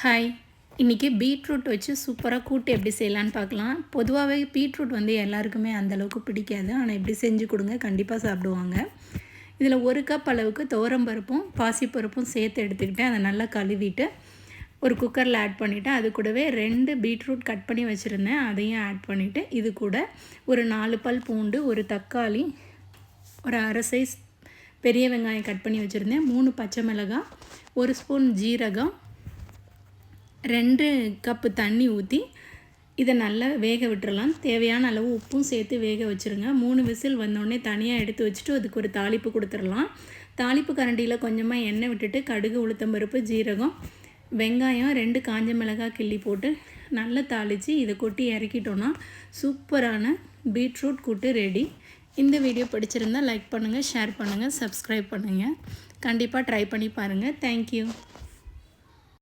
Hi, இன்றைக்கி beetroot வச்சு சூப்பராக கூட்டு எப்படி செய்யலான்னு பார்க்கலாம். பொதுவாகவே பீட்ரூட் எல்லாருக்குமே அந்தளவுக்கு பிடிக்காது. ஆனால் எப்படி செஞ்சு கொடுங்க, கண்டிப்பாக சாப்பிடுவாங்க. இதில் 1 கப் அளவுக்கு துவரம்பருப்பும் பாசிப்பருப்பும் சேர்த்து எடுத்துக்கிட்டேன். அதை நல்லா கழுவிட்டு ஒரு குக்கரில் ஆட் பண்ணிவிட்டு, அது கூடவே 2 பீட்ரூட் கட் பண்ணி வச்சுருந்தேன், அதையும் ஆட் பண்ணிவிட்டு, இது கூட ஒரு 4 பல் பூண்டு, ஒரு தக்காளி, ஒரு அரை சைஸ் பெரிய வெங்காயம் கட் பண்ணி வச்சுருந்தேன், 3 பச்சை மிளகாய், 1 ஸ்பூன் ஜீரகம், 2 கப்பு தண்ணி ஊற்றி இதை நல்லா வேக விட்டுறலாம். தேவையான அளவு உப்பும் சேர்த்து வேக வச்சுருங்க. 3 விசில் வந்தோடனே தனியாக எடுத்து வச்சுட்டு அதுக்கு ஒரு தாளிப்பு கொடுத்துடலாம். தாளிப்பு கரண்டியில் கொஞ்சமாக எண்ணெய் விட்டுட்டு கடுகு, உளுத்தம்பருப்பு, ஜீரகம், வெங்காயம், 2 காஞ்ச மிளகாய் கிள்ளி போட்டு நல்லா தாளித்து இதை கொட்டி இறக்கிட்டோன்னா சூப்பரான பீட்ரூட் கூட்டு ரெடி. இந்த வீடியோ பிடிச்சிருந்தால் லைக் பண்ணுங்கள், ஷேர் பண்ணுங்கள், சப்ஸ்கிரைப் பண்ணுங்கள். கண்டிப்பாக ட்ரை பண்ணி பாருங்கள். தேங்க்யூ.